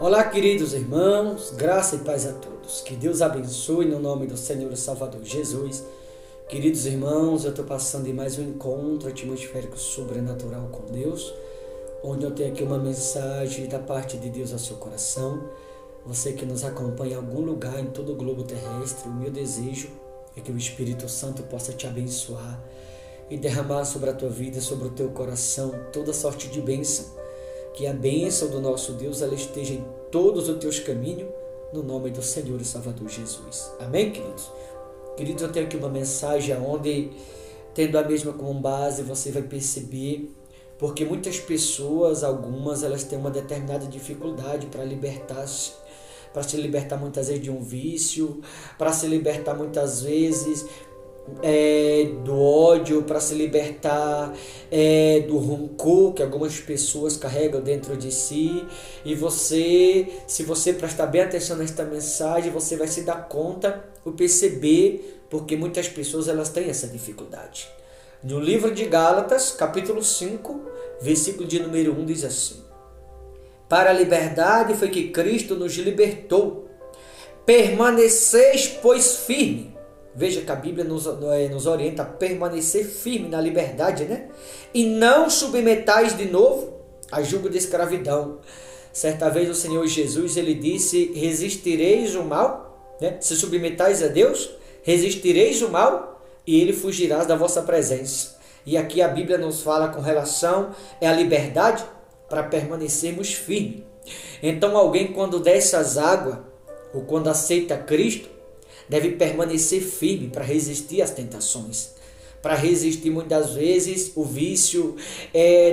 Olá, queridos irmãos, graça e paz a todos. Que Deus abençoe no nome do Senhor e Salvador Jesus. Queridos irmãos, eu estou passando em mais um encontro atmosférico sobrenatural com Deus, onde eu tenho aqui uma mensagem da parte de Deus ao seu coração. Você que nos acompanha em algum lugar em todo o globo terrestre, o meu desejo é que o Espírito Santo possa te abençoar e derramar sobre a tua vida, sobre o teu coração, toda sorte de bênção. Que a bênção do nosso Deus ela esteja em todos os teus caminhos, no nome do Senhor e Salvador Jesus. Amém, queridos? Queridos, eu tenho aqui uma mensagem onde, tendo a mesma como base, você vai perceber, porque muitas pessoas, algumas, elas têm uma determinada dificuldade para se libertar muitas vezes de um vício, para se libertar muitas vezes do ódio, para se libertar do rancor que algumas pessoas carregam dentro de si. E você, se você prestar bem atenção nesta mensagem, você vai se dar conta ou perceber porque muitas pessoas elas têm essa dificuldade. No livro de Gálatas, capítulo 5, versículo de número 1 diz assim: para a liberdade foi que Cristo nos libertou. Permaneceis, pois, firme. Veja que a Bíblia nos orienta a permanecer firme na liberdade, né? E não submetais de novo a jugo de escravidão. Certa vez o Senhor Jesus, ele disse, resistireis o mal, né? Se submetais a Deus, resistireis o mal e ele fugirá da vossa presença. E aqui a Bíblia nos fala com relação à liberdade para permanecermos firmes. Então alguém quando desce as águas ou quando aceita Cristo, deve permanecer firme para resistir às tentações, para resistir muitas vezes o vício,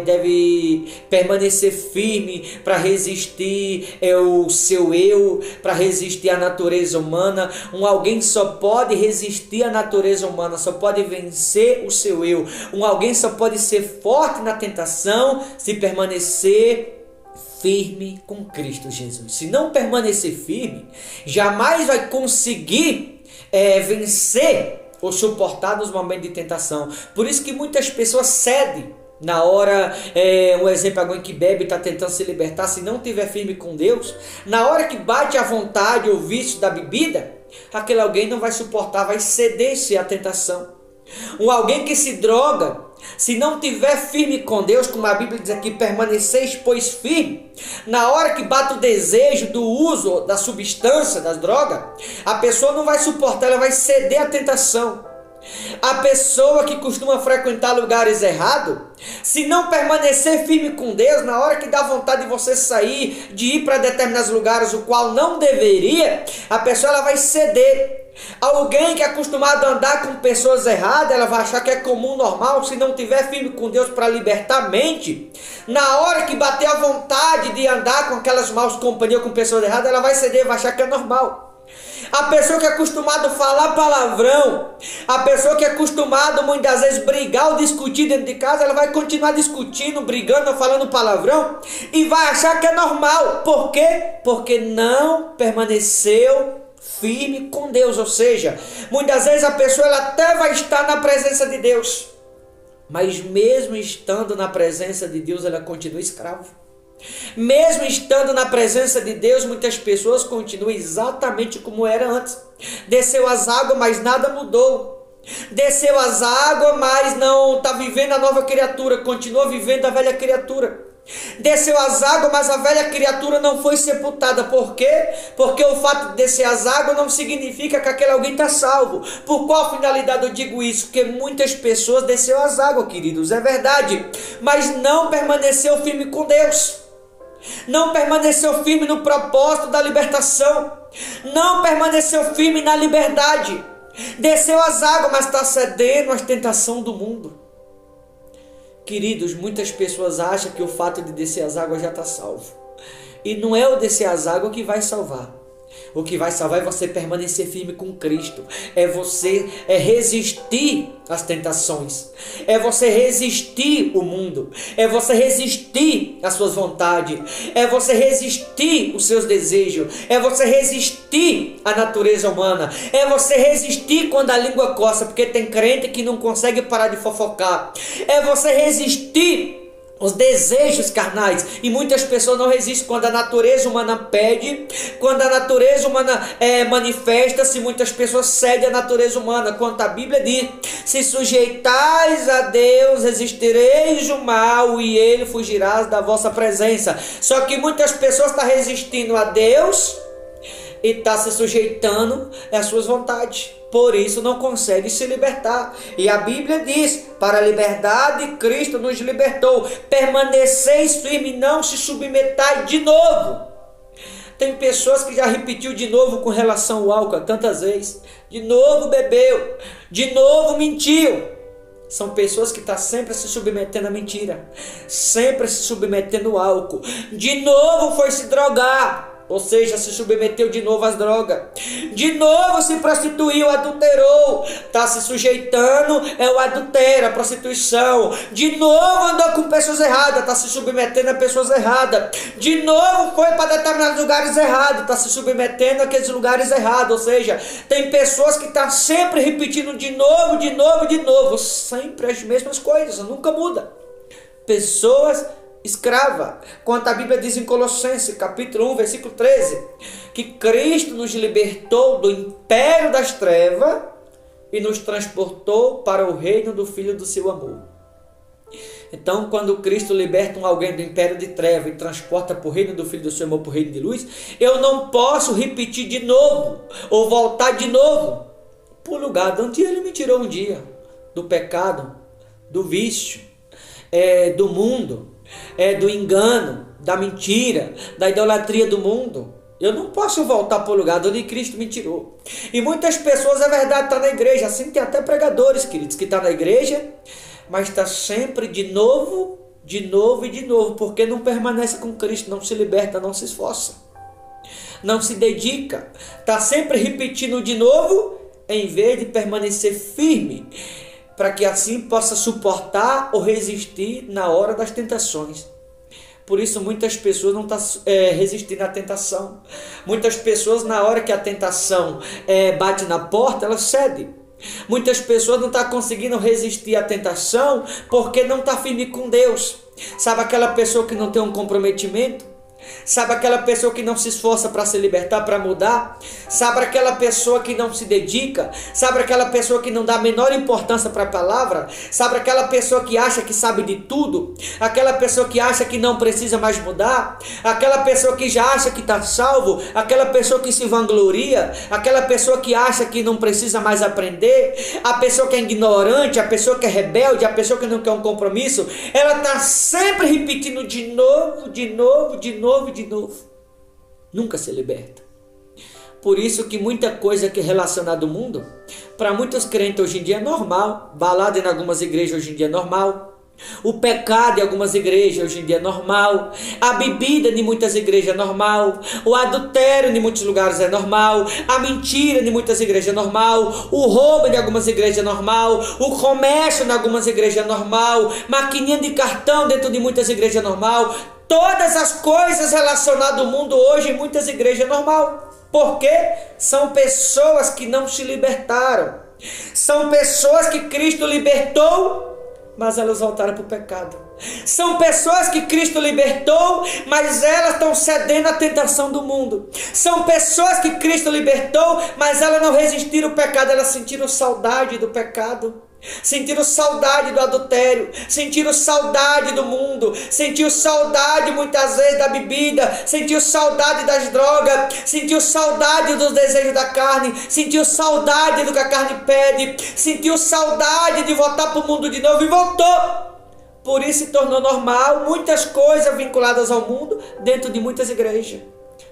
deve permanecer firme para resistir o seu eu, para resistir à natureza humana. Alguém só pode resistir à natureza humana, só pode vencer o seu eu. Alguém só pode ser forte na tentação se permanecer firme com Cristo Jesus. Se não permanecer firme, jamais vai conseguir vencer ou suportar nos momentos de tentação. Por isso que muitas pessoas cedem na hora, um exemplo, alguém que bebe está tentando se libertar, se não estiver firme com Deus, na hora que bate a vontade ou o vício da bebida, aquele alguém não vai suportar, vai ceder-se à tentação. Alguém que se droga, se não tiver firme com Deus, como a Bíblia diz aqui, permaneceis, pois, firme, na hora que bate o desejo do uso da substância, das drogas, a pessoa não vai suportar, ela vai ceder à tentação. A pessoa que costuma frequentar lugares errados, se não permanecer firme com Deus, na hora que dá vontade de você sair, de ir para determinados lugares, o qual não deveria, a pessoa ela vai ceder. Alguém que é acostumado a andar com pessoas erradas, ela vai achar que é comum, normal, se não tiver firme com Deus para libertar a mente, na hora que bater a vontade de andar com aquelas maus companhias, com pessoas erradas, ela vai ceder, vai achar que é normal. A pessoa que é acostumada a falar palavrão, a pessoa que é acostumada muitas vezes brigar ou discutir dentro de casa, ela vai continuar discutindo, brigando, falando palavrão e vai achar que é normal. Por quê? Porque não permaneceu firme com Deus. Ou seja, muitas vezes a pessoa ela até vai estar na presença de Deus, mas mesmo estando na presença de Deus, ela continua escrava. Mesmo estando na presença de Deus, muitas pessoas continuam exatamente como era antes. Desceu as águas, mas nada mudou. Desceu as águas, mas não está vivendo a nova criatura, continua vivendo a velha criatura. Desceu as águas, mas a velha criatura não foi sepultada. Por quê? Porque o fato de descer as águas não significa que aquele alguém está salvo. Por qual finalidade eu digo isso? Porque muitas pessoas desceu as águas, queridos, é verdade, mas não permaneceu firme com Deus. Não permaneceu firme no propósito da libertação. Não permaneceu firme na liberdade. Desceu as águas, mas está cedendo às tentações do mundo. Queridos, muitas pessoas acham que o fato de descer as águas já está salvo. E não é o descer as águas que vai salvar. O que vai salvar é você permanecer firme com Cristo. É você resistir às tentações. É você resistir o mundo. É você resistir às suas vontades. É você resistir os seus desejos. É você resistir à natureza humana. É você resistir quando a língua coça, porque tem crente que não consegue parar de fofocar. É você resistir os desejos carnais, e muitas pessoas não resistem quando a natureza humana pede, quando a natureza humana manifesta-se, muitas pessoas cedem à natureza humana, quando a Bíblia diz: se sujeitais a Deus, resistireis o mal, e ele fugirá da vossa presença. Só que muitas pessoas estão resistindo a Deus e estão se sujeitando às suas vontades. Por isso não consegue se libertar. E a Bíblia diz: para a liberdade Cristo nos libertou. Permaneceis firme, não se submetai de novo. Tem pessoas que já repetiu de novo com relação ao álcool tantas vezes. De novo bebeu, de novo mentiu. São pessoas que estão sempre se submetendo à mentira, sempre se submetendo ao álcool. De novo foi se drogar. Ou seja, se submeteu de novo às drogas. De novo se prostituiu, adulterou. Está se sujeitando ao adultério, à prostituição. De novo andou com pessoas erradas. Está se submetendo a pessoas erradas. De novo foi para determinados lugares errados. Está se submetendo àqueles lugares errados. Ou seja, tem pessoas que estão sempre repetindo de novo, de novo, de novo. Sempre as mesmas coisas, nunca muda. Pessoas escrava, quanto a Bíblia diz em Colossenses, capítulo 1, versículo 13, que Cristo nos libertou do império das trevas e nos transportou para o reino do Filho do seu amor. Então, quando Cristo liberta alguém do império de trevas e transporta para o reino do Filho do seu amor, para o reino de luz, eu não posso repetir de novo, ou voltar de novo para o lugar de onde ele me tirou um dia, do pecado, do vício, do mundo, do engano, da mentira, da idolatria do mundo. Eu não posso voltar para o lugar de onde Cristo me tirou. E muitas pessoas, é verdade, estão na igreja. Assim tem até pregadores, queridos, que estão na igreja, mas está sempre de novo, de novo e de novo, porque não permanece com Cristo, não se liberta, não se esforça, não se dedica. Está sempre repetindo de novo, em vez de permanecer firme, para que assim possa suportar ou resistir na hora das tentações. Por isso muitas pessoas não estão resistindo à tentação. Muitas pessoas, na hora que a tentação bate na porta, elas cedem. Muitas pessoas não estão conseguindo resistir à tentação porque não está firme com Deus. Sabe aquela pessoa que não tem um comprometimento? Sabe aquela pessoa que não se esforça para se libertar, para mudar? Sabe aquela pessoa que não se dedica? Sabe aquela pessoa que não dá a menor importância para a palavra? Sabe aquela pessoa que acha que sabe de tudo? Aquela pessoa que acha que não precisa mais mudar? Aquela pessoa que já acha que está salvo? Aquela pessoa que se vangloria? Aquela pessoa que acha que não precisa mais aprender? A pessoa que é ignorante? A pessoa que é rebelde? A pessoa que não quer um compromisso? Ela está sempre repetindo de novo, de novo, de novo, de novo. Nunca se liberta. Por isso que muita coisa que é relacionada ao mundo, para muitos crentes hoje em dia é normal. Balada em algumas igrejas hoje em dia é normal. O pecado em algumas igrejas hoje em dia é normal. A bebida em muitas igrejas é normal. O adultério em muitos lugares é normal. A mentira em muitas igrejas é normal. O roubo em algumas igrejas é normal. O comércio em algumas igrejas é normal. Maquininha de cartão dentro de muitas igrejas é normal. Todas as coisas relacionadas ao mundo hoje em muitas igrejas é normal. Porque são pessoas que não se libertaram. São pessoas que Cristo libertou, mas elas voltaram para o pecado. São pessoas que Cristo libertou, mas elas estão cedendo à tentação do mundo. São pessoas que Cristo libertou, mas elas não resistiram ao pecado, elas sentiram saudade do pecado. Sentiram saudade do adultério, sentiram saudade do mundo, sentiram saudade muitas vezes da bebida, sentiram saudade das drogas, sentiram saudade dos desejos da carne, sentiram saudade do que a carne pede, sentiram saudade de voltar para o mundo de novo e voltou. Por isso se tornou normal muitas coisas vinculadas ao mundo dentro de muitas igrejas.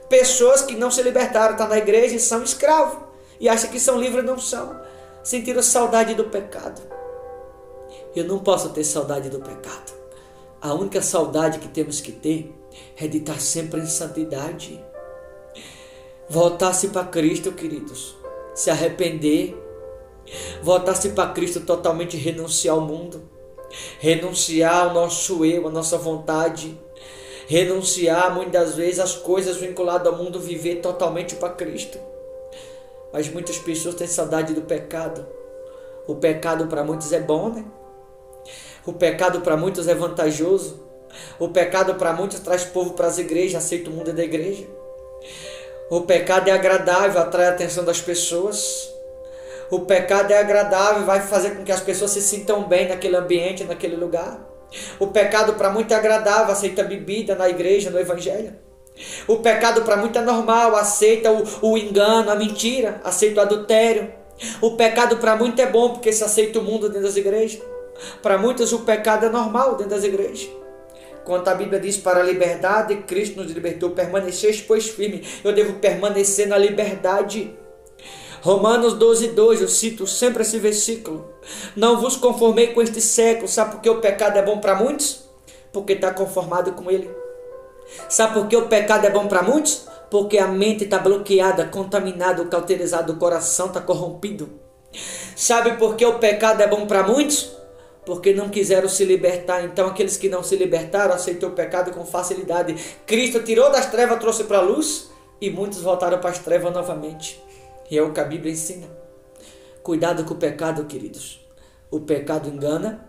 Pessoas que não se libertaram, estão na igreja e são escravos e acham que são livres, não são. Sentiram saudade do pecado. Eu não posso ter saudade do pecado. A única saudade que temos que ter é de estar sempre em santidade. Voltar-se para Cristo, queridos. Se arrepender. Voltar-se para Cristo totalmente, renunciar ao mundo. Renunciar ao nosso eu, à nossa vontade. Renunciar muitas vezes às coisas vinculadas ao mundo. Viver totalmente para Cristo. Mas muitas pessoas têm saudade do pecado. O pecado para muitos é bom, né? O pecado para muitos é vantajoso. O pecado para muitos traz povo para as igrejas, aceita o mundo da igreja. O pecado é agradável, atrai a atenção das pessoas. O pecado é agradável, vai fazer com que as pessoas se sintam bem naquele ambiente, naquele lugar. O pecado para muito é agradável, aceita a bebida na igreja, no evangelho. O pecado para muito é normal, aceita o engano, a mentira, aceita o adultério. O pecado para muito é bom, porque se aceita o mundo dentro das igrejas. Para muitos o pecado é normal dentro das igrejas. Quando a Bíblia diz para a liberdade, Cristo nos libertou, permaneceis, pois firme. Eu devo permanecer na liberdade. Romanos 12:2, eu cito sempre esse versículo. Não vos conformei com este século. Sabe por que o pecado é bom para muitos? Porque está conformado com ele. Sabe por que o pecado é bom para muitos? Porque a mente está bloqueada, contaminada, cauterizada, o coração está corrompido. Sabe por que o pecado é bom para muitos? Porque não quiseram se libertar. Então aqueles que não se libertaram aceitou o pecado com facilidade. Cristo tirou das trevas, trouxe para a luz, e muitos voltaram para as trevas novamente. E é o que a Bíblia ensina. Cuidado com o pecado, queridos. O pecado engana,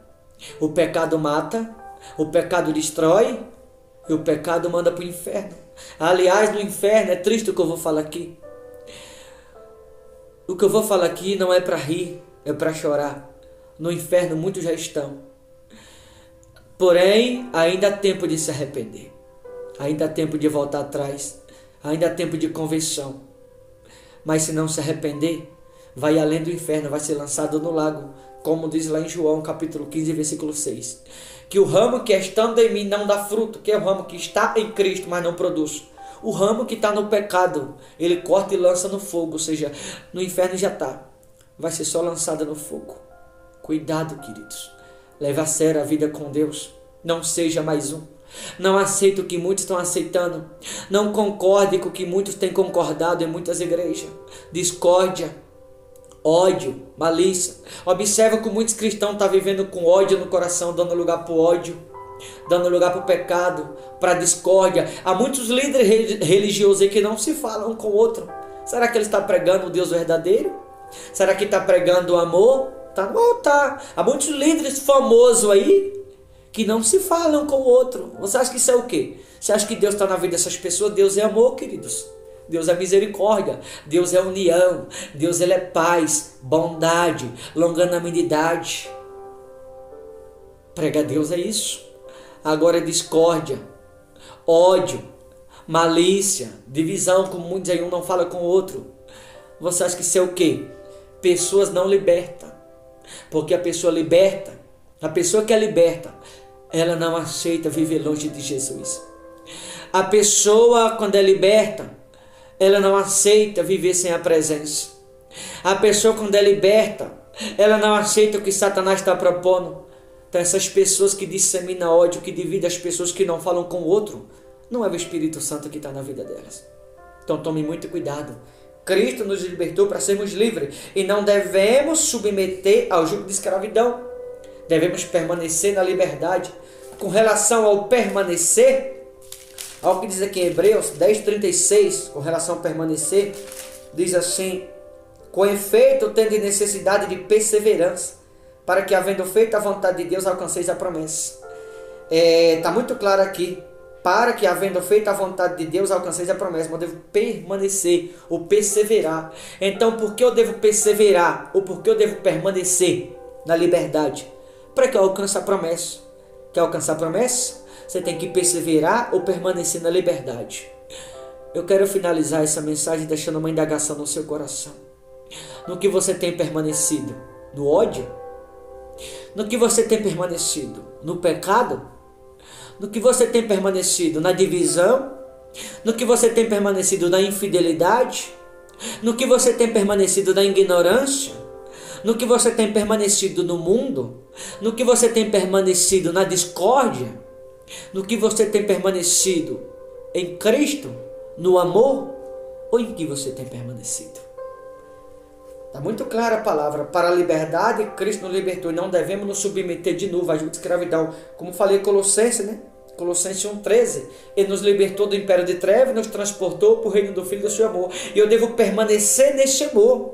o pecado mata, o pecado destrói, e o pecado manda para o inferno. Aliás, no inferno, é triste o que eu vou falar aqui. O que eu vou falar aqui não é para rir, é para chorar. No inferno muitos já estão. Porém, ainda há tempo de se arrepender. Ainda há tempo de voltar atrás. Ainda há tempo de conversão. Mas se não se arrepender, vai além do inferno, vai ser lançado no lago. Como diz lá em João capítulo 15, versículo 6. Que o ramo que estando em mim não dá fruto, que é o ramo que está em Cristo, mas não produz. O ramo que está no pecado, ele corta e lança no fogo, ou seja, no inferno já está. Vai ser só lançado no fogo. Cuidado, queridos. Leve a sério a vida com Deus. Não seja mais um. Não aceite o que muitos estão aceitando. Não concorde com o que muitos têm concordado em muitas igrejas. Discórdia, ódio, malícia. Observa que muitos cristãos estão vivendo com ódio no coração, dando lugar para o ódio, dando lugar para o pecado, para a discórdia. Há muitos líderes religiosos aí que não se falam um com o outro. Será que ele está pregando o Deus verdadeiro? Será que está pregando o amor? Tá. Há muitos líderes famosos aí que não se falam com o outro. Você acha que isso é o quê? Você acha que Deus está na vida dessas pessoas? Deus é amor, queridos. Deus é misericórdia. Deus é união. Deus ele é paz, bondade, longanimidade. Prega a Deus é isso. Agora é discórdia, ódio, malícia, divisão, como muitos aí um não fala com o outro. Você acha que isso é o quê? Pessoas não libertam. Porque a pessoa liberta, a pessoa que é liberta, ela não aceita viver longe de Jesus. A pessoa, quando é liberta, ela não aceita viver sem a presença. A pessoa, quando é liberta, ela não aceita o que Satanás está propondo. Então, essas pessoas que disseminam ódio, que dividem as pessoas que não falam com o outro, não é o Espírito Santo que está na vida delas. Então, tome muito cuidado. Cristo nos libertou para sermos livres e não devemos submeter ao jugo de escravidão. Devemos permanecer na liberdade. Com relação ao permanecer, ao que diz aqui em Hebreus 10:36, com relação ao permanecer, diz assim: com efeito, tende necessidade de perseverança, para que, havendo feito a vontade de Deus, alcanceis a promessa. Está muito claro aqui. Para que, havendo feito a vontade de Deus, alcanceis a promessa. Mas eu devo permanecer ou perseverar. Então, por que eu devo perseverar? Ou por que eu devo permanecer na liberdade? Para que eu alcance a promessa. Quer alcançar a promessa? Você tem que perseverar ou permanecer na liberdade. Eu quero finalizar essa mensagem deixando uma indagação no seu coração. No que você tem permanecido? No ódio? No que você tem permanecido? No pecado? No que você tem permanecido? Na divisão? No que você tem permanecido? Na infidelidade? No que você tem permanecido? Na ignorância? No que você tem permanecido no mundo? No que você tem permanecido na discórdia? No que você tem permanecido em Cristo? No amor? Ou em que você tem permanecido? Está muito clara a palavra. Para a liberdade, Cristo nos libertou e não devemos nos submeter de novo à jugo de escravidão. Como falei em Colossenses, né? Colossenses 1:13. Ele nos libertou do império de trevas e nos transportou para o reino do Filho do seu amor. E eu devo permanecer nesse amor.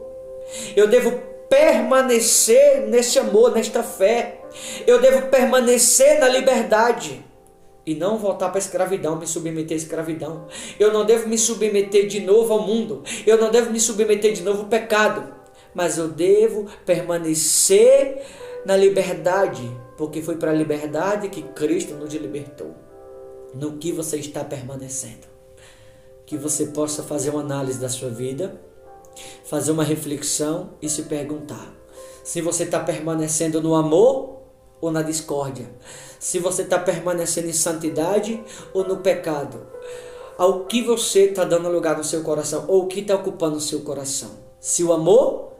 Eu devo permanecer nesse amor, nesta fé. Eu devo permanecer na liberdade. e não voltar para a escravidão, me submeter à escravidão. Eu não devo me submeter de novo ao mundo. Eu não devo me submeter de novo ao pecado. Mas eu devo permanecer na liberdade, porque foi para a liberdade que Cristo nos libertou. No que você está permanecendo? Que você possa fazer uma análise da sua vida, fazer uma reflexão e se perguntar se você está permanecendo no amor ou na discórdia, se você está permanecendo em santidade ou no pecado, ao que você está dando lugar no seu coração ou o que está ocupando o seu coração. Se o amor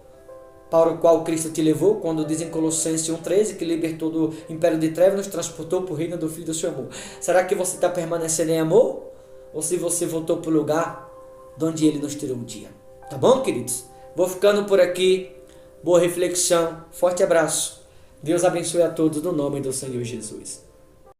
para o qual Cristo te levou, quando diz em Colossenses 1,13 que libertou do império de trevas, nos transportou para o reino do Filho do seu amor. Será que você está permanecendo em amor? Ou se você voltou para o lugar de onde Ele nos tirou um dia? Tá bom, queridos? Vou ficando por aqui. Boa reflexão. Forte abraço. Deus abençoe a todos no nome do Senhor Jesus.